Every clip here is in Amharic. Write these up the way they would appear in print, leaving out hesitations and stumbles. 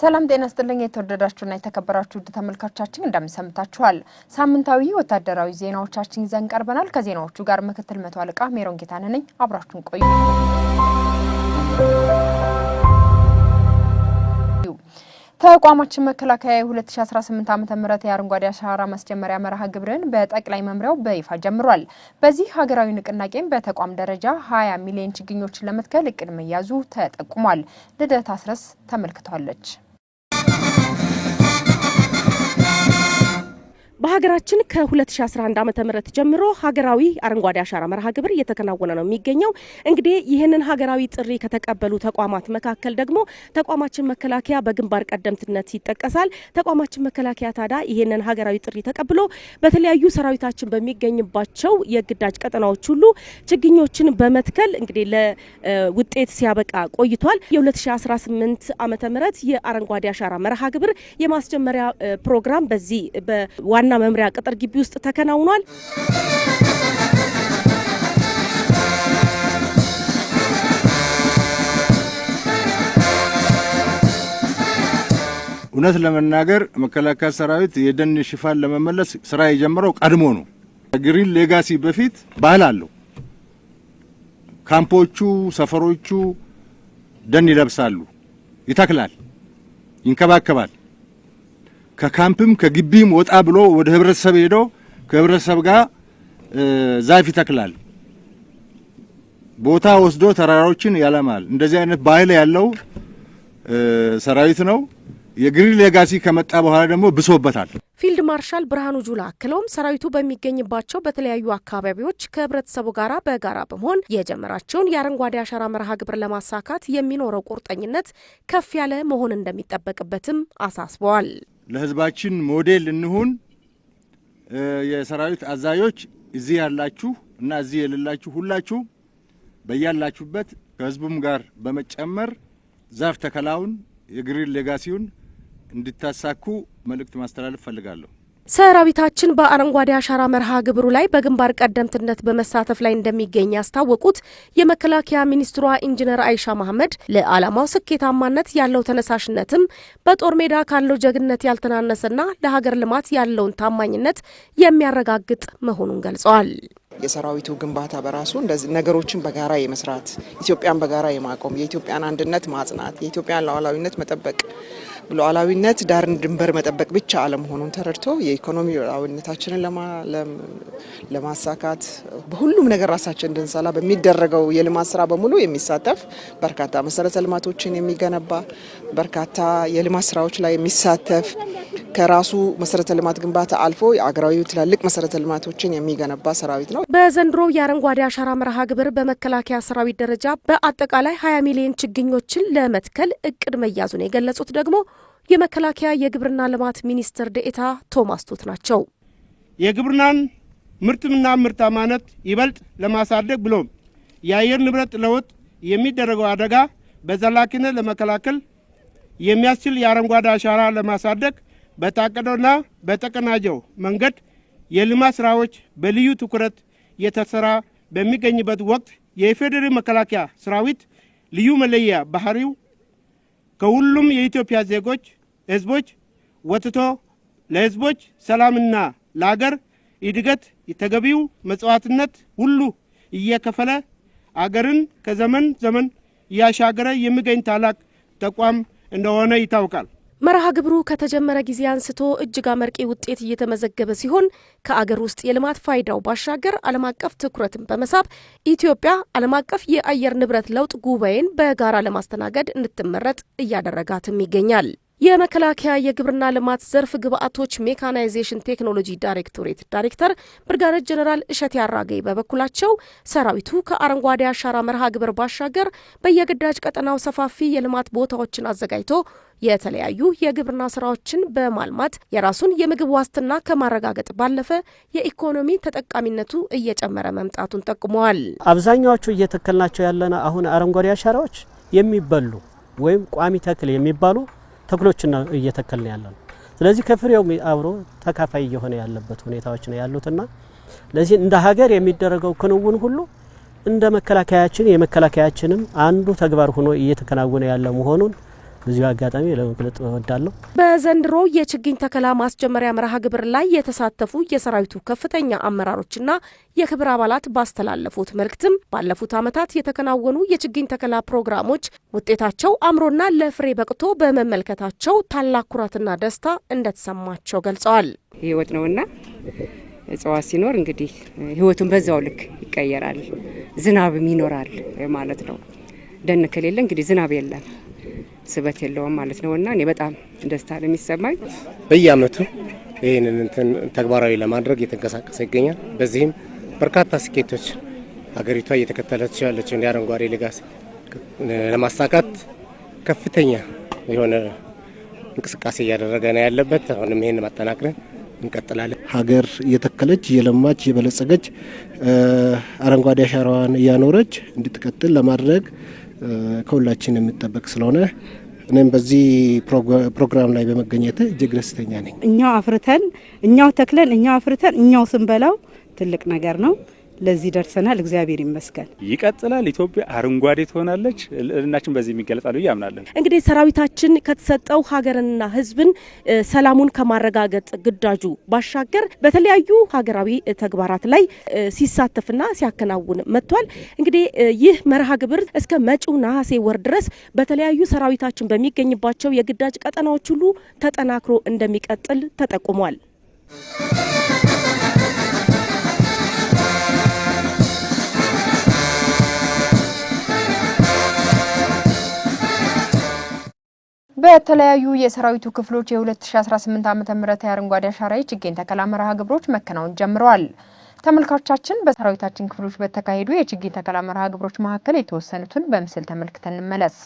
ሰላም ጤና ይስጥልኝ የተወደዳችሁና የተከበራችሁ ተመልካቾቻችን እንደምሰምታችኋል። ሳምንታዊ ወታደራዊ ዜናዎቻችን ይዘን ቀርበናል። ከዜናዎቹ ጋር ምክትል መቶ አለቃ ሜሮን ጌታነህ ነኝ። አብራችሁን ቆዩ። ተቋማችን መከላከያ 2018 ዓ.ም የአረንጓዴ አሻራ ማስጀመሪያ መርሃ ግብርን በጠቅላይ መምሪያው በይፋ ጀምሯል። በዚህ ሀገራዊ ንቅናቄም በተቋም ደረጃ 20 ሚሊዮን ችግኞችን ለመትከል እቅድ መያዙ ተጠቁሟል። ልደት አስረስ ተመልክቷለች። በሀገራችን ከ2011 ዓ.ም ጀምሮ ሀገራዊ አረንጓዴ አሻራ መርሃ ግብር እየተከናወነ ነው የሚገኘው። እንግዲህ ይህንን ሀገራዊ ጥሪ ከተቀበሉ ተቋማት መካከል ደግሞ ተቋማችን መከላከያ በግንባር ቀደምትነት ይጠቀሳል። ተቋማችን መከላከያ ታዲያ ይህንን ሀገራዊ ጥሪ ተቀብሎ በተለያዩ ሰራዊታችን በሚገኝባቸው የግዳጅ ቀጠናዎች ሁሉ ችግኞችን በመትከል እንግዲህ ለውጤት ሲያበቃ ቆይቷል። የ2018 ዓ.ም የአረንጓዴ አሻራ መርሃ ግብር የማስጀመሪያ ፕሮግራም በዚህ በዋና መምሪያ ቅጥር ግቢ ውስጥ ተከናውኗል። እውነት ለመናገር መከላከያ ሰራዊት የደን ሽፋን ለመመለስ ስራ የጀመረው ቀድሞ ነው። ግሪን ሌጋሲ በፊት ባህል አለው። ካምፖቹ፣ ሰፈሮቹ ደን ይለብሳሉ፣ ይተክላል፣ ይንከባከባል። ከካምፕም ከግቢም ወጣ ብሎ ወደ ህብረተሰብ ሄዶ ከህብረተሰብ ጋር ዛፍ ይተክላል። ቦታ ወስዶ ተራራዎችን ያለማል። እንደዚህ አይነት ባህል ያለው ሰራዊት ነው። የግሪን ሌጋሲ ከመጣ በኋላ ደግሞ ብሶበታል። ፊልድ ማርሻል ብርሃኑ ጁላ አክለውም ሰራዊቱ በሚገኝባቸው በተለያዩ አካባቢዎች ከህብረተሰቡ ጋራ በጋራ በመሆን የጀመራቸውን የአረንጓዴ አሻራ መርሃ ግብር ለማሳካት የሚኖረው ቁርጠኝነት ከፍ ያለ መሆን እንደሚጠበቅበትም አሳስበዋል። ለህዝባችን ሞዴል እንሁን። የሰራዊት አዛዦች እዚህ ያላችሁ እና እዚህ የሌላችሁ ሁላችሁ በያላችሁበት ከህዝቡም ጋር በመጨመር ዛፍ ተከላውን የግሪን ሌጋሲውን እንድታሳኩ መልእክት ማስተላለፍ ፈልጋለሁ። ሰራዊታችን በአረንጓዴ አሻራ መርሃ ግብሩ ላይ በግንባር ቀደምትነት በመሳተፍ ላይ እንደሚገኝ ያስታወቁት የመከላከያ ሚኒስትሯ ኢንጂነር አይሻ መሐመድ ለዓላማው ስኬታማነት ያለው ተነሳሽነትም በጦር ሜዳ ካለው ጀግንነት ያልተናነሰና ለሀገር ልማት ያለውን ታማኝነት የሚያረጋግጥ መሆኑን ገልጸዋል። የሰራዊቱ ግንባታ በራሱ እንደዚህ ነገሮችን በጋራ የመስራት ኢትዮጵያን በጋራ የማቆም የኢትዮጵያን አንድነት ማጽናት የኢትዮጵያን ሉዓላዊነት መጠበቅ ሉዓላዊነት ዳርን ድንበር መጠበቅ ብቻ አለመሆኑን ተረድቶ የኢኮኖሚ ሉዓላዊነታችንን ለማሳካት በሁሉም ነገር ራሳችን እንድንሰላ በሚደረገው የልማት ስራ በሙሉ የሚሳተፍ በርካታ መሰረተ ልማቶችን የሚገነባ በርካታ የልማት ስራዎች ላይ የሚሳተፍ ከራሱ መሰረተ ልማት ግንባታ አልፎ የአገራዊ ትላልቅ መሰረተ ልማቶችን የሚገነባ ሰራዊት ነው። በዘንድሮ የአረንጓዴ አሻራ መርሃ ግብር በመከላከያ ሰራዊት ደረጃ በአጠቃላይ 20 ሚሊዮን ችግኞችን ለመትከል እቅድ መያዙን የገለጹት ደግሞ የመከላከያ የግብርና ልማት ሚኒስትር ዴኤታ ቶማስ ቱት ናቸው። የግብርናን ምርትና ምርታማነት ይበልጥ ለማሳደግ ብሎም የአየር ንብረት ለውጥ የሚደረገው አደጋ በዘላቂነት ለመከላከል የሚያስችል የአረንጓዴ አሻራ ለማሳደግ በታቀደውና በተቀናጀው መንገድ የልማት ስራዎች በልዩ ትኩረት የተሰራ በሚገኝበት ወቅት የኢፌዴሪ መከላከያ ሰራዊት ልዩ መለያ ባህሪው ከሁሉም የኢትዮጵያ ዜጎች ህዝቦች ወጥቶ ለህዝቦች ሰላምና ለሀገር እድገት የተገቢው መስዋዕትነት ሁሉ እየከፈለ አገርን ከዘመን ዘመን እያሻገረ የሚገኝ ታላቅ ተቋም እንደሆነ ይታወቃል። መርሃ ግብሩ ከተጀመረ ጊዜ አንስቶ እጅግ አመርቂ ውጤት እየተመዘገበ ሲሆን ከአገር ውስጥ የልማት ፋይዳው ባሻገር ዓለም አቀፍ ትኩረትን በመሳብ ኢትዮጵያ ዓለም አቀፍ የአየር ንብረት ለውጥ ጉባኤን በጋራ ለማስተናገድ እንድትመረጥ እያደረጋትም ይገኛል። የመከላከያ የግብርና ልማት ዘርፍ ግብአቶች ሜካናይዜሽን ቴክኖሎጂ ዳይሬክቶሬት ዳይሬክተር ብርጋዴር ጀነራል እሸቴ አራጌ በበኩላቸው ሰራዊቱ ከአረንጓዴ አሻራ መርሃ ግብር ባሻገር በየግዳጅ ቀጠናው ሰፋፊ የልማት ቦታዎችን አዘጋጅቶ የተለያዩ የግብርና ስራዎችን በማልማት የራሱን የምግብ ዋስትና ከማረጋገጥ ባለፈ የኢኮኖሚ ተጠቃሚነቱ እየጨመረ መምጣቱን ጠቁመዋል። አብዛኛዎቹ እየተከልናቸው ያለና አሁን አረንጓዴ አሻራዎች የሚበሉ ወይም ቋሚ ተክል የሚባሉ ተክሎችን እየተከልን ያለው። ስለዚህ ከፍሬው አብሮ ተካፋይ የሆነ ያለበት ሁኔታዎች ነው ያሉትና ለዚህ እንደ ሀገር የሚደረገው ክንውን ሁሉ እንደ መከላከያችን የመከላከያችንም አንዱ ተግባር ሆኖ እየተከናወነ ያለ መሆኑን በዚህ አጋጣሚ ለመግለጽ እወዳለሁ። በዘንድሮ የችግኝ ተከላ ማስጀመሪያ መርሃ ግብር ላይ የተሳተፉ የሰራዊቱ ከፍተኛ አመራሮችና የክብር አባላት ባስተላለፉት መልእክትም ባለፉት ዓመታት የተከናወኑ የችግኝ ተከላ ፕሮግራሞች ውጤታቸው አምሮና ለፍሬ በቅቶ በመመልከታቸው ታላቅ ኩራትና ደስታ እንደተሰማቸው ገልጸዋል። ህይወት ነውና እጽዋት ሲኖር እንግዲህ ህይወቱን በዛው ልክ ይቀየራል፣ ዝናብም ይኖራል ማለት ነው። ደን ከሌለ እንግዲህ ዝናብ የለም፣ ስበት የለውም ማለት ነውና እኔ በጣም ደስታ ነው የሚሰማኝ። በየአመቱ ይህንን ተግባራዊ ለማድረግ እየተንቀሳቀሰ ይገኛል። በዚህም በርካታ ስኬቶች ሀገሪቷ እየተከተለች ያለችውን የአረንጓዴ ሌጋሲ ለማሳካት ከፍተኛ የሆነ እንቅስቃሴ እያደረገ ነው ያለበት። አሁንም ይህን ማጠናክረን እንቀጥላለን። ሀገር እየተከለች እየለማች እየበለጸገች አረንጓዴ አሻራዋን እያኖረች እንድትቀጥል ለማድረግ ከሁላችን የሚጠበቅ ስለሆነ እኔም በዚህ ፕሮግራም ላይ በመገኘት እጅግ ደስተኛ ነኝ። እኛው አፍርተን እኛው ተክለን እኛው አፍርተን እኛው ስንበላው ትልቅ ነገር ነው። ለዚህ ደርሰናል። እግዚአብሔር ይመስገን። ይቀጥላል። ኢትዮጵያ አረንጓዴ ትሆናለች። ልዕልናችን በዚህ የሚገለጻሉ ያምናለን። እንግዲህ ሰራዊታችን ከተሰጠው ሀገርንና ሕዝብን ሰላሙን ከማረጋገጥ ግዳጁ ባሻገር በተለያዩ ሀገራዊ ተግባራት ላይ ሲሳተፍና ሲያከናውን መጥቷል። እንግዲህ ይህ መርሃ ግብር እስከ መጪው ነሐሴ ወር ድረስ በተለያዩ ሰራዊታችን በሚገኝባቸው የግዳጅ ቀጠናዎች ሁሉ ተጠናክሮ እንደሚቀጥል ተጠቁሟል። በተለያዩ የሰራዊቱ ክፍሎች የ2018 ዓ.ም የአረንጓዴ አሻራ የችግኝ ተከላ መርሃ ግብሮች መከናወን ጀምረዋል። ተመልካቾቻችን በሰራዊታችን ክፍሎች በተካሄዱ የችግኝ ተከላ መርሃ ግብሮች መካከል የተወሰኑትን በምስል ተመልክተን እንመለስ።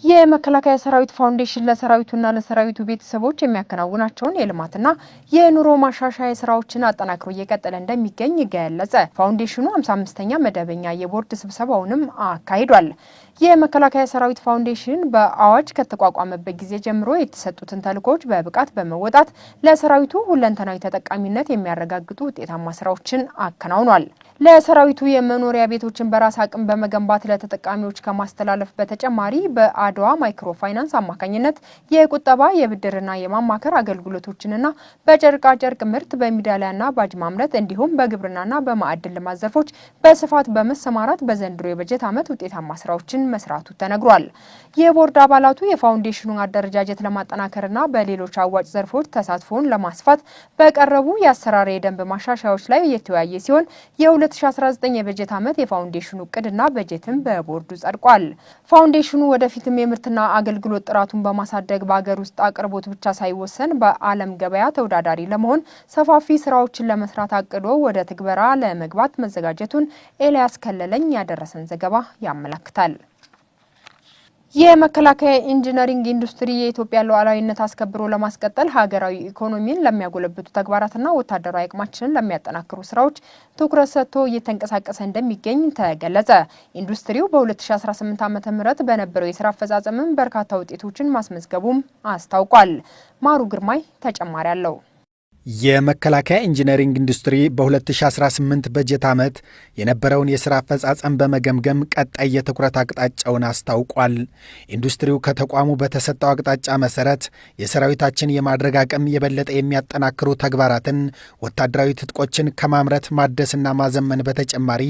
የመከላከያ ሰራዊት ፋውንዴሽን ለሰራዊቱና ለሰራዊቱ ቤተሰቦች የሚያከናውናቸውን የልማትና የኑሮ ማሻሻያ ስራዎችን አጠናክሮ እየቀጠለ እንደሚገኝ ገለጸ። ፋውንዴሽኑ 55ኛ መደበኛ የቦርድ ስብሰባውንም አካሂዷል። የመከላከያ ሰራዊት ፋውንዴሽን በአዋጅ ከተቋቋመበት ጊዜ ጀምሮ የተሰጡትን ተልዕኮች በብቃት በመወጣት ለሰራዊቱ ሁለንተናዊ ተጠቃሚነት የሚያረጋግጡ ውጤታማ ስራዎችን አከናውኗል። ለሰራዊቱ የመኖሪያ ቤቶችን በራስ አቅም በመገንባት ለተጠቃሚዎች ከማስተላለፍ በተጨማሪ በአድዋ ማይክሮ ፋይናንስ አማካኝነት የቁጠባ የብድርና የማማከር አገልግሎቶችንና በጨርቃ ጨርቅ ምርት በሚዳሊያና ባጅ ማምረት እንዲሁም በግብርናና በማዕድን ልማት ዘርፎች በስፋት በመሰማራት በዘንድሮ የበጀት ዓመት ውጤታማ ስራዎችን መስራቱ ተነግሯል። የቦርድ አባላቱ የፋውንዴሽኑን አደረጃጀት ለማጠናከርና በሌሎች አዋጭ ዘርፎች ተሳትፎን ለማስፋት በቀረቡ የአሰራር የደንብ ማሻሻያዎች ላይ የተወያየ ሲሆን የ2019 የበጀት ዓመት የፋውንዴሽኑ እቅድና በጀትም በቦርዱ ጸድቋል። ፋውንዴሽኑ ወደፊትም የምርትና አገልግሎት ጥራቱን በማሳደግ በአገር ውስጥ አቅርቦት ብቻ ሳይወሰን በዓለም ገበያ ተወዳዳሪ ለመሆን ሰፋፊ ስራዎችን ለመስራት አቅዶ ወደ ትግበራ ለመግባት መዘጋጀቱን ኤልያስ ከለለኝ ያደረሰን ዘገባ ያመለክታል። የመከላከያ ኢንጂነሪንግ ኢንዱስትሪ የኢትዮጵያ ሉዓላዊነት አስከብሮ ለማስቀጠል ሀገራዊ ኢኮኖሚን ለሚያጎለብቱ ተግባራትና ወታደራዊ አቅማችንን ለሚያጠናክሩ ስራዎች ትኩረት ሰጥቶ እየተንቀሳቀሰ እንደሚገኝ ተገለጸ። ኢንዱስትሪው በ2018 ዓ.ም በነበረው የስራ አፈጻጸምም በርካታ ውጤቶችን ማስመዝገቡም አስታውቋል። ማሩ ግርማይ ተጨማሪ አለው። የመከላከያ ኢንጂነሪንግ ኢንዱስትሪ በ2018 በጀት ዓመት የነበረውን የሥራ አፈጻጸም በመገምገም ቀጣይ የትኩረት አቅጣጫውን አስታውቋል። ኢንዱስትሪው ከተቋሙ በተሰጠው አቅጣጫ መሠረት የሰራዊታችን የማድረግ አቅም የበለጠ የሚያጠናክሩ ተግባራትን፣ ወታደራዊ ትጥቆችን ከማምረት ማደስና ማዘመን በተጨማሪ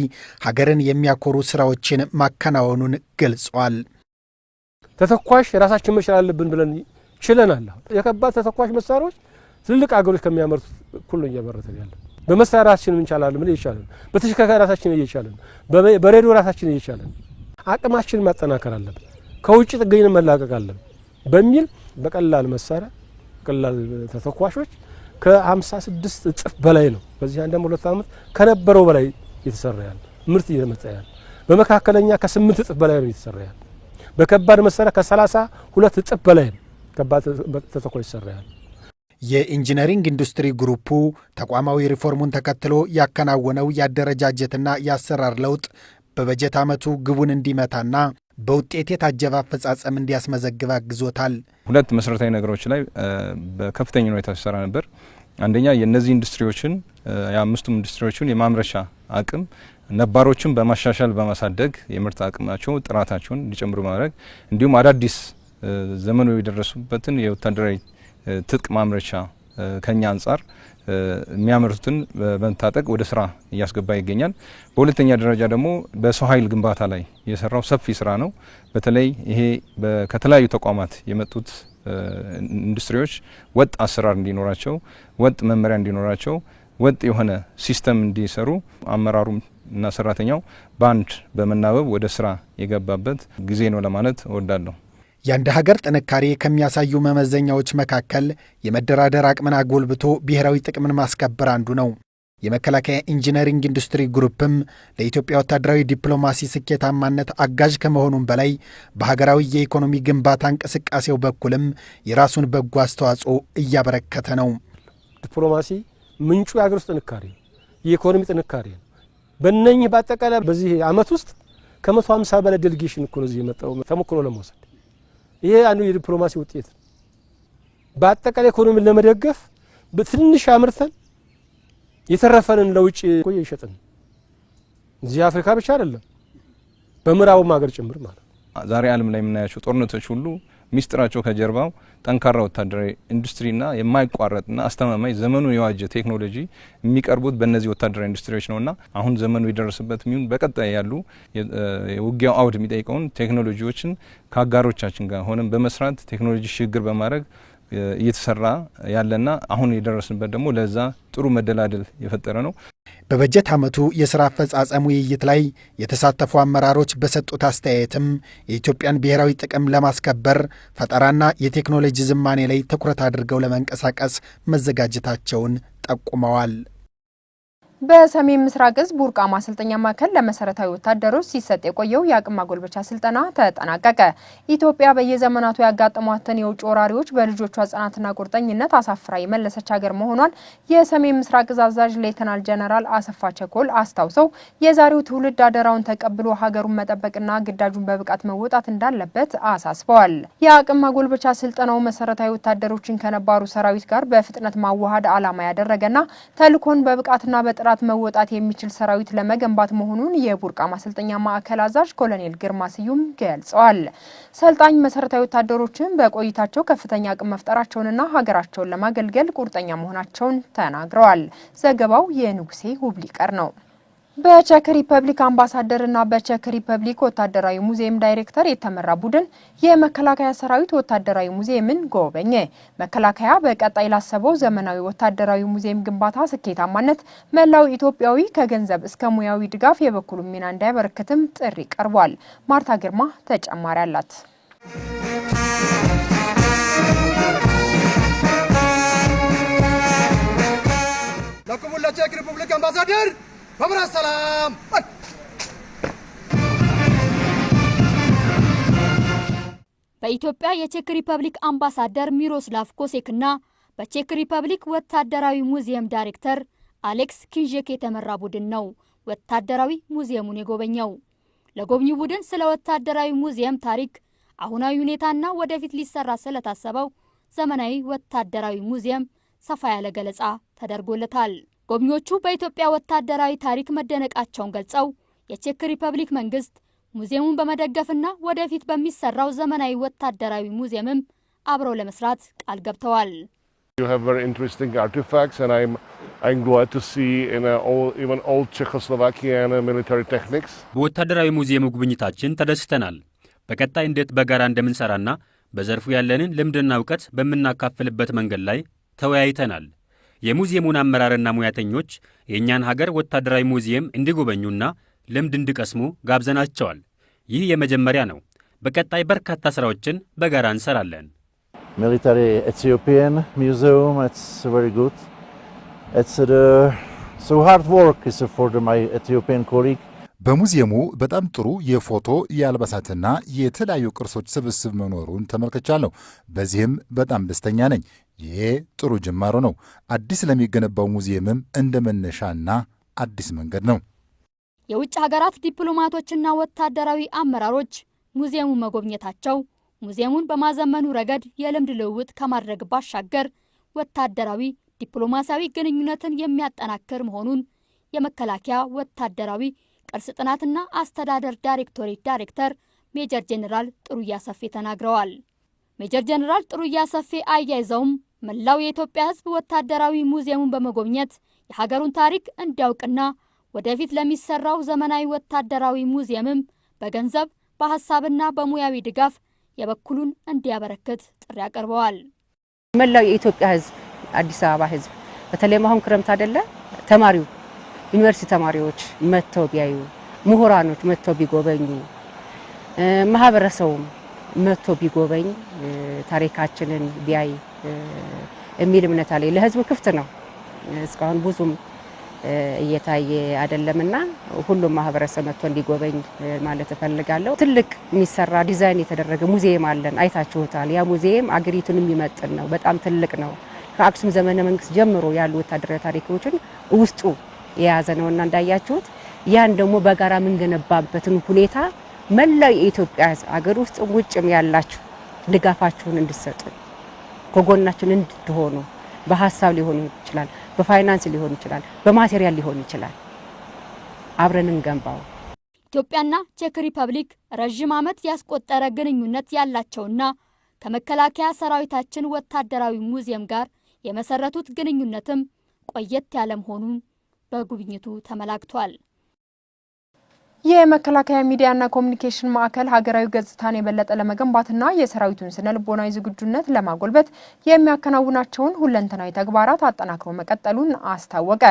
ሀገርን የሚያኮሩ ሥራዎችን ማከናወኑን ገልጿል። ተተኳሽ የራሳችን መቻል አለብን ብለን ችለናል። የከባድ ተተኳሽ መሳሪያዎች ትልልቅ አገሮች ከሚያመርቱት እኩል ነው እያመረተን ያለ። በመሳሪያ ራሳችን እንቻላለን ምን እየቻለን፣ በተሽከርካሪ ራሳችን እየቻለን፣ በሬዲዮ ራሳችን እየቻለን አቅማችንን ማጠናከር አለብን፣ ከውጭ ጥገኝነት መላቀቅ አለብን በሚል በቀላል መሳሪያ ቀላል ተተኳሾች ከ56 እጥፍ በላይ ነው በዚህ አንድ ሁለት ዓመት ከነበረው በላይ እየተሰራ ያለ ምርት እየመጣ ያለ። በመካከለኛ ከ8 እጥፍ በላይ ነው እየተሰራ ያለ። በከባድ መሳሪያ ከ32 እጥፍ በላይ ነው ከባድ ተተኳሽ ይሰራ ያለ። የኢንጂነሪንግ ኢንዱስትሪ ግሩፑ ተቋማዊ ሪፎርሙን ተከትሎ ያከናወነው የአደረጃጀትና የአሰራር ለውጥ በበጀት ዓመቱ ግቡን እንዲመታና በውጤት የታጀበ አፈጻጸም እንዲያስመዘግብ አግዞታል። ሁለት መሰረታዊ ነገሮች ላይ በከፍተኛ ሁኔታ ሲሰራ ነበር። አንደኛ የነዚህ ኢንዱስትሪዎችን የአምስቱም ኢንዱስትሪዎችን የማምረቻ አቅም ነባሮችን በማሻሻል በማሳደግ የምርት አቅማቸው ጥራታቸውን እንዲጨምሩ ማድረግ እንዲሁም አዳዲስ ዘመኑ የደረሱበትን የወታደራዊ ትጥቅ ማምረቻ ከኛ አንጻር የሚያመርቱትን በመታጠቅ ወደ ስራ እያስገባ ይገኛል። በሁለተኛ ደረጃ ደግሞ በሰው ኃይል ግንባታ ላይ የሰራው ሰፊ ስራ ነው። በተለይ ይሄ ከተለያዩ ተቋማት የመጡት ኢንዱስትሪዎች ወጥ አሰራር እንዲኖራቸው፣ ወጥ መመሪያ እንዲኖራቸው፣ ወጥ የሆነ ሲስተም እንዲሰሩ አመራሩም እና ሰራተኛው በአንድ በመናበብ ወደ ስራ የገባበት ጊዜ ነው ለማለት እወዳለሁ። የአንድ ሀገር ጥንካሬ ከሚያሳዩ መመዘኛዎች መካከል የመደራደር አቅምን አጎልብቶ ብሔራዊ ጥቅምን ማስከበር አንዱ ነው። የመከላከያ ኢንጂነሪንግ ኢንዱስትሪ ግሩፕም ለኢትዮጵያ ወታደራዊ ዲፕሎማሲ ስኬታማነት አጋዥ ከመሆኑም በላይ በሀገራዊ የኢኮኖሚ ግንባታ እንቅስቃሴው በኩልም የራሱን በጎ አስተዋጽኦ እያበረከተ ነው። ዲፕሎማሲ ምንጩ የሀገር ውስጥ ጥንካሬ፣ የኢኮኖሚ ጥንካሬ ነው። በእነኚህ በአጠቃላይ በዚህ ዓመት ውስጥ ከ150 በላይ ዴሌጌሽን እኮ ነው እዚህ የመጣው ተሞክሮ ለመውሰድ። ይሄ አንዱ የዲፕሎማሲ ውጤት ነው። በአጠቃላይ ኢኮኖሚን ለመደገፍ በትንሽ አምርተን የተረፈንን ለውጭ ቆየ ይሸጥን እዚህ አፍሪካ ብቻ አይደለም በምዕራቡም ሀገር ጭምር ማለት ነው። ዛሬ ዓለም ላይ የምናያቸው ጦርነቶች ሁሉ ሚስጥራቸው ከጀርባው ጠንካራ ወታደራዊ ኢንዱስትሪና የማይቋረጥና አስተማማኝ ዘመኑን የዋጀ ቴክኖሎጂ የሚቀርቡት በእነዚህ ወታደራዊ ኢንዱስትሪዎች ነውና አሁን ዘመኑ የደረሰበት ሚሆን በቀጣይ ያሉ የውጊያው አውድ የሚጠይቀውን ቴክኖሎጂዎችን ከአጋሮቻችን ጋር ሆነን በመስራት ቴክኖሎጂ ሽግግር በማድረግ እየተሰራ ያለና አሁን የደረስንበት ደግሞ ለዛ ጥሩ መደላደል የፈጠረ ነው። በበጀት ዓመቱ የሥራ አፈጻጸም ውይይት ላይ የተሳተፉ አመራሮች በሰጡት አስተያየትም የኢትዮጵያን ብሔራዊ ጥቅም ለማስከበር ፈጠራና የቴክኖሎጂ ዝማኔ ላይ ትኩረት አድርገው ለመንቀሳቀስ መዘጋጀታቸውን ጠቁመዋል። በሰሜን ምስራቅ እዝ ቡርቃ ማሰልጠኛ ማዕከል ለመሰረታዊ ወታደሮች ሲሰጥ የቆየው የአቅም ማጎልበቻ ስልጠና ተጠናቀቀ። ኢትዮጵያ በየዘመናቱ ያጋጠሟትን የውጭ ወራሪዎች በልጆቿ ጽናትና ቁርጠኝነት አሳፍራ የመለሰች ሀገር መሆኗን የሰሜን ምስራቅ እዝ አዛዥ ሌተናል ጀነራል አሰፋ ቸኮል አስታውሰው የዛሬው ትውልድ አደራውን ተቀብሎ ሀገሩን መጠበቅና ግዳጁን በብቃት መወጣት እንዳለበት አሳስበዋል። የአቅም ማጎልበቻ ስልጠናው መሰረታዊ ወታደሮችን ከነባሩ ሰራዊት ጋር በፍጥነት ማዋሃድ ዓላማ ያደረገና ተልዕኮን በብቃትና በጥራት መወጣት የሚችል ሰራዊት ለመገንባት መሆኑን የቡርቃ ማሰልጠኛ ማዕከል አዛዥ ኮሎኔል ግርማ ስዩም ገልጸዋል። ሰልጣኝ መሰረታዊ ወታደሮችን በቆይታቸው ከፍተኛ አቅም መፍጠራቸውንና ሀገራቸውን ለማገልገል ቁርጠኛ መሆናቸውን ተናግረዋል። ዘገባው የንጉሴ ሁብሊቀር ነው። በቼክ ሪፐብሊክ አምባሳደርና በቼክ ሪፐብሊክ ወታደራዊ ሙዚየም ዳይሬክተር የተመራ ቡድን የመከላከያ ሰራዊት ወታደራዊ ሙዚየምን ጎበኘ። መከላከያ በቀጣይ ላሰበው ዘመናዊ ወታደራዊ ሙዚየም ግንባታ ስኬታማነት መላው ኢትዮጵያዊ ከገንዘብ እስከ ሙያዊ ድጋፍ የበኩሉን ሚና እንዲያበረክትም ጥሪ ቀርቧል። ማርታ ግርማ ተጨማሪ አላት። ለክቡር ለቼክ ሪፐብሊክ አምባሳደር በብራት ሰላም። በኢትዮጵያ የቼክ ሪፐብሊክ አምባሳደር ሚሮስላቭ ኮሴክና በቼክ ሪፐብሊክ ወታደራዊ ሙዚየም ዳይሬክተር አሌክስ ኪንዤክ የተመራ ቡድን ነው ወታደራዊ ሙዚየሙን የጎበኘው። ለጎብኚ ቡድን ስለ ወታደራዊ ሙዚየም ታሪክ፣ አሁናዊ ሁኔታና ወደፊት ሊሰራ ስለታሰበው ዘመናዊ ወታደራዊ ሙዚየም ሰፋ ያለ ገለጻ ተደርጎለታል። ጎብኚዎቹ በኢትዮጵያ ወታደራዊ ታሪክ መደነቃቸውን ገልጸው የቼክ ሪፐብሊክ መንግስት ሙዚየሙን በመደገፍና ወደፊት በሚሰራው ዘመናዊ ወታደራዊ ሙዚየምም አብረው ለመስራት ቃል ገብተዋል። You have very interesting artifacts and I'm glad to see even old Czechoslovakian military techniques. በወታደራዊ ሙዚየሙ ጉብኝታችን ተደስተናል። በቀጣይ እንዴት በጋራ እንደምንሰራና በዘርፉ ያለንን ልምድና እውቀት በምናካፍልበት መንገድ ላይ ተወያይተናል። የሙዚየሙን አመራርና ሙያተኞች የእኛን ሀገር ወታደራዊ ሙዚየም እንዲጎበኙና ልምድ እንዲቀስሙ ጋብዘናቸዋል። ይህ የመጀመሪያ ነው። በቀጣይ በርካታ ስራዎችን በጋራ እንሰራለን። Military Ethiopian Museum, it's very good. It's so hard work is for my Ethiopian colleague. በሙዚየሙ በጣም ጥሩ የፎቶ የአልባሳትና የተለያዩ ቅርሶች ስብስብ መኖሩን ተመልክቻለሁ። በዚህም በጣም ደስተኛ ነኝ። ይሄ ጥሩ ጅማሮ ነው። አዲስ ለሚገነባው ሙዚየምም እንደ መነሻና አዲስ መንገድ ነው። የውጭ ሀገራት ዲፕሎማቶችና ወታደራዊ አመራሮች ሙዚየሙ መጎብኘታቸው ሙዚየሙን በማዘመኑ ረገድ የልምድ ልውውጥ ከማድረግ ባሻገር ወታደራዊ ዲፕሎማሲያዊ ግንኙነትን የሚያጠናክር መሆኑን የመከላከያ ወታደራዊ ቅርስ ጥናትና አስተዳደር ዳይሬክቶሬት ዳይሬክተር ሜጀር ጄኔራል ጥሩያ ሰፌ ተናግረዋል። ሜጀር ጄኔራል ጥሩያ ሰፌ አያይዘውም መላው የኢትዮጵያ ሕዝብ ወታደራዊ ሙዚየሙን በመጎብኘት የሀገሩን ታሪክ እንዲያውቅና ወደፊት ለሚሰራው ዘመናዊ ወታደራዊ ሙዚየምም በገንዘብ በሐሳብና በሙያዊ ድጋፍ የበኩሉን እንዲያበረክት ጥሪ አቀርበዋል። መላው የኢትዮጵያ ሕዝብ አዲስ አበባ ሕዝብ በተለይ አሁን ክረምት አይደለ ተማሪው ዩኒቨርሲቲ ተማሪዎች መጥተው ቢያዩ፣ ምሁራኖች መጥተው ቢጎበኙ፣ ማህበረሰቡም መጥተው ቢጎበኝ ታሪካችንን ቢያይ የሚል እምነት አለ። ለሕዝቡ ክፍት ነው። እስካሁን ብዙም እየታየ አይደለምና ሁሉም ማህበረሰብ መጥቶ እንዲጎበኝ ማለት እፈልጋለሁ። ትልቅ የሚሰራ ዲዛይን የተደረገ ሙዚየም አለን፣ አይታችሁታል። ያ ሙዚየም አገሪቱን የሚመጥን ነው። በጣም ትልቅ ነው። ከአክሱም ዘመነ መንግስት ጀምሮ ያሉ ወታደራዊ ታሪኮችን ውስጡ የያዘ ነውና እንዳያችሁት ያን ደግሞ በጋራ የምንገነባበትን ሁኔታ መላው የኢትዮጵያ ሕዝብ አገር ውስጥ ውጭም ያላችሁ ድጋፋችሁን እንድትሰጡ ከጎናችን እንድትሆኑ በሀሳብ ሊሆን ይችላል፣ በፋይናንስ ሊሆን ይችላል፣ በማቴሪያል ሊሆን ይችላል። አብረን እንገንባው። ኢትዮጵያና ቼክ ሪፐብሊክ ረጅም ዓመት ያስቆጠረ ግንኙነት ያላቸውና ከመከላከያ ሰራዊታችን ወታደራዊ ሙዚየም ጋር የመሰረቱት ግንኙነትም ቆየት ያለ መሆኑን በጉብኝቱ ተመላክቷል። የመከላከያ ሚዲያና ኮሚኒኬሽን ማዕከል ሀገራዊ ገጽታን የበለጠ ለመገንባትና የሰራዊቱን ስነ ልቦናዊ ዝግጁነት ለማጎልበት የሚያከናውናቸውን ሁለንተናዊ ተግባራት አጠናክሮ መቀጠሉን አስታወቀ።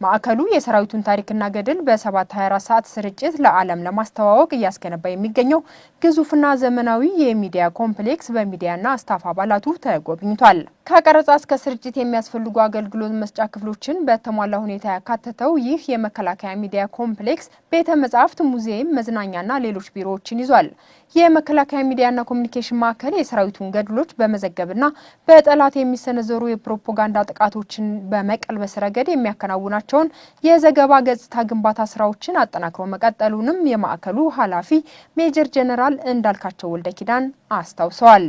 ማዕከሉ የሰራዊቱን ታሪክና ገድል በ7/24 ሰዓት ስርጭት ለዓለም ለማስተዋወቅ እያስገነባ የሚገኘው ግዙፍና ዘመናዊ የሚዲያ ኮምፕሌክስ በሚዲያና ስታፍ አባላቱ ተጎብኝቷል። ከቀረጻ እስከ ስርጭት የሚያስፈልጉ አገልግሎት መስጫ ክፍሎችን በተሟላ ሁኔታ ያካተተው ይህ የመከላከያ ሚዲያ ኮምፕሌክስ ቤተ መጻሕፍት፣ ሙዚየም፣ መዝናኛና ሌሎች ቢሮዎችን ይዟል። የመከላከያ ሚዲያና ኮሚኒኬሽን ማዕከል የሰራዊቱን ገድሎች በመዘገብና በጠላት የሚሰነዘሩ የፕሮፓጋንዳ ጥቃቶችን በመቀልበስ ረገድ የሚያከናውናቸውን የዘገባ ገጽታ ግንባታ ስራዎችን አጠናክሮ መቀጠሉንም የማዕከሉ ኃላፊ ሜጀር ጄኔራል እንዳልካቸው ወልደ ኪዳን አስታውሰዋል።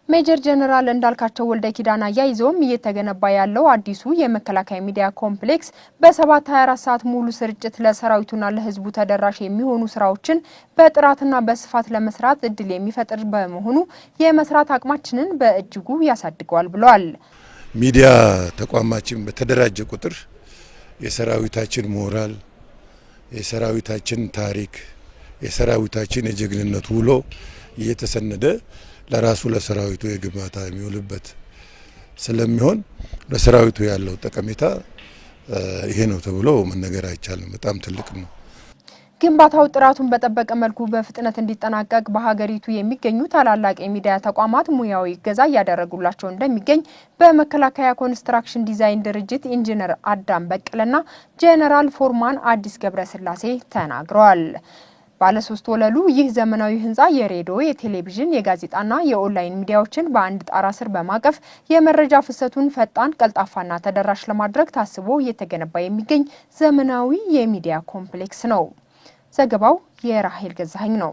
ሜጀር ጄኔራል እንዳልካቸው ወልደ ኪዳን አያይዘውም እየተገነባ ያለው አዲሱ የመከላከያ ሚዲያ ኮምፕሌክስ በ7/24 ሰዓት ሙሉ ስርጭት ለሰራዊቱና ለሕዝቡ ተደራሽ የሚሆኑ ስራዎችን በጥራትና በስፋት ለመስራት እድል የሚፈጥር በመሆኑ የመስራት አቅማችንን በእጅጉ ያሳድገዋል ብለዋል። ሚዲያ ተቋማችን በተደራጀ ቁጥር የሰራዊታችን ሞራል፣ የሰራዊታችን ታሪክ፣ የሰራዊታችን የጀግንነት ውሎ እየተሰነደ ለራሱ ለሰራዊቱ የግንባታ የሚውልበት ስለሚሆን ለሰራዊቱ ያለው ጠቀሜታ ይሄ ነው ተብሎ መነገር አይቻልም። በጣም ትልቅ ነው። ግንባታው ጥራቱን በጠበቀ መልኩ በፍጥነት እንዲጠናቀቅ በሀገሪቱ የሚገኙ ታላላቅ የሚዲያ ተቋማት ሙያዊ እገዛ እያደረጉላቸው እንደሚገኝ በመከላከያ ኮንስትራክሽን ዲዛይን ድርጅት ኢንጂነር አዳም በቀለና ጄኔራል ፎርማን አዲስ ገብረስላሴ ተናግረዋል። ባለ 3 ወለሉ ይህ ዘመናዊ ህንፃ የሬዲዮ፣ የቴሌቪዥን፣ የጋዜጣና የኦንላይን ሚዲያዎችን በአንድ ጣራ ስር በማቀፍ የመረጃ ፍሰቱን ፈጣን፣ ቀልጣፋና ተደራሽ ለማድረግ ታስቦ እየተገነባ የሚገኝ ዘመናዊ የሚዲያ ኮምፕሌክስ ነው። ዘገባው የራሄል ገዛኸኝ ነው።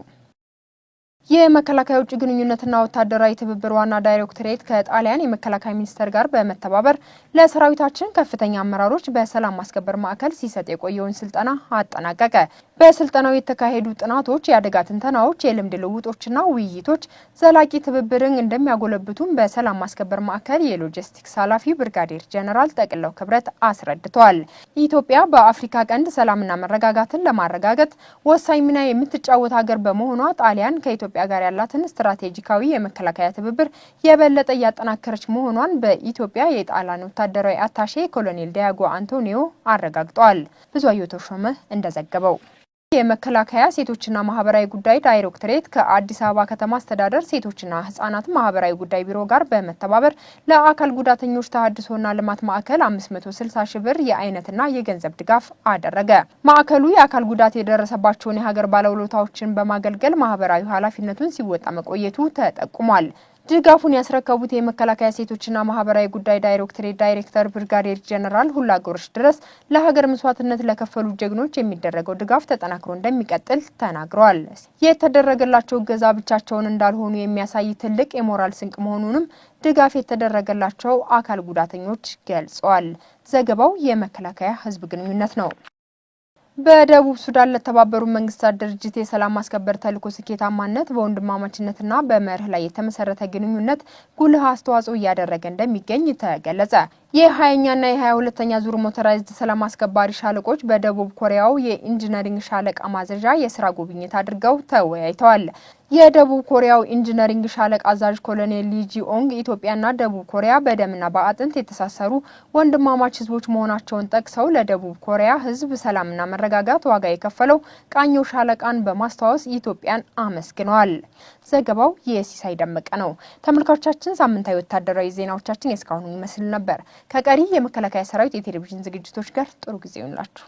የመከላከያ ውጭ ግንኙነትና ወታደራዊ ትብብር ዋና ዳይሬክቶሬት ከጣሊያን የመከላከያ ሚኒስቴር ጋር በመተባበር ለሰራዊታችን ከፍተኛ አመራሮች በሰላም ማስከበር ማዕከል ሲሰጥ የቆየውን ስልጠና አጠናቀቀ። በስልጠናው የተካሄዱ ጥናቶች፣ የአደጋ ትንተናዎች፣ የልምድ ልውጦችና ውይይቶች ዘላቂ ትብብርን እንደሚያጎለብቱም በሰላም ማስከበር ማዕከል የሎጂስቲክስ ኃላፊ ብርጋዴር ጄኔራል ጠቅለው ክብረት አስረድተዋል። ኢትዮጵያ በአፍሪካ ቀንድ ሰላምና መረጋጋትን ለማረጋገጥ ወሳኝ ሚና የምትጫወት ሀገር በመሆኗ ጣሊያን ከኢትዮጵያ ጋር ያላትን ስትራቴጂካዊ የመከላከያ ትብብር የበለጠ እያጠናከረች መሆኗን በኢትዮጵያ የጣሊያን ወታደራዊ አታሼ ኮሎኔል ዲያጎ አንቶኒዮ አረጋግጠዋል። ብዙአየሁ ተሾመ እንደዘገበው የመከላከያ ሴቶችና ማህበራዊ ጉዳይ ዳይሬክቶሬት ከአዲስ አበባ ከተማ አስተዳደር ሴቶችና ህጻናት ማህበራዊ ጉዳይ ቢሮ ጋር በመተባበር ለአካል ጉዳተኞች ተሃድሶና ልማት ማዕከል 560 ሺህ ብር የአይነትና የገንዘብ ድጋፍ አደረገ። ማዕከሉ የአካል ጉዳት የደረሰባቸውን የሀገር ባለውለታዎችን በማገልገል ማህበራዊ ኃላፊነቱን ሲወጣ መቆየቱ ተጠቁሟል። ድጋፉን ያስረከቡት የመከላከያ ሴቶችና ማህበራዊ ጉዳይ ዳይሬክቶሬት ዳይሬክተር ብርጋዴር ጄኔራል ሁላጎርሽ ድረስ ለሀገር መስዋዕትነት ለከፈሉ ጀግኖች የሚደረገው ድጋፍ ተጠናክሮ እንደሚቀጥል ተናግረዋል። የተደረገላቸው እገዛ ብቻቸውን እንዳልሆኑ የሚያሳይ ትልቅ የሞራል ስንቅ መሆኑንም ድጋፍ የተደረገላቸው አካል ጉዳተኞች ገልጸዋል። ዘገባው የመከላከያ ህዝብ ግንኙነት ነው። በደቡብ ሱዳን ለተባበሩት መንግስታት ድርጅት የሰላም ማስከበር ተልዕኮ ስኬታማነት በወንድማማችነትና በመርህ ላይ የተመሰረተ ግንኙነት ጉልህ አስተዋጽኦ እያደረገ እንደሚገኝ ተገለጸ። የ20ኛና የ22ኛ ዙር ሞተራይዝድ ሰላም አስከባሪ ሻለቆች በደቡብ ኮሪያው የኢንጂነሪንግ ሻለቃ ማዘዣ የስራ ጉብኝት አድርገው ተወያይተዋል። የደቡብ ኮሪያው ኢንጂነሪንግ ሻለቃ አዛዥ ኮሎኔል ሊጂኦንግ ኢትዮጵያና ደቡብ ኮሪያ በደምና በአጥንት የተሳሰሩ ወንድማማች ህዝቦች መሆናቸውን ጠቅሰው ለደቡብ ኮሪያ ህዝብ ሰላምና መረጋጋት ዋጋ የከፈለው ቃኘው ሻለቃን በማስታወስ ኢትዮጵያን አመስግነዋል። ዘገባው የሲሳይ ደመቀ ነው። ተመልካቾቻችን ሳምንታዊ ወታደራዊ ዜናዎቻችን እስካሁኑ ይመስል ነበር። ከቀሪ የመከላከያ ሰራዊት የቴሌቪዥን ዝግጅቶች ጋር ጥሩ ጊዜ ይሁንላችሁ።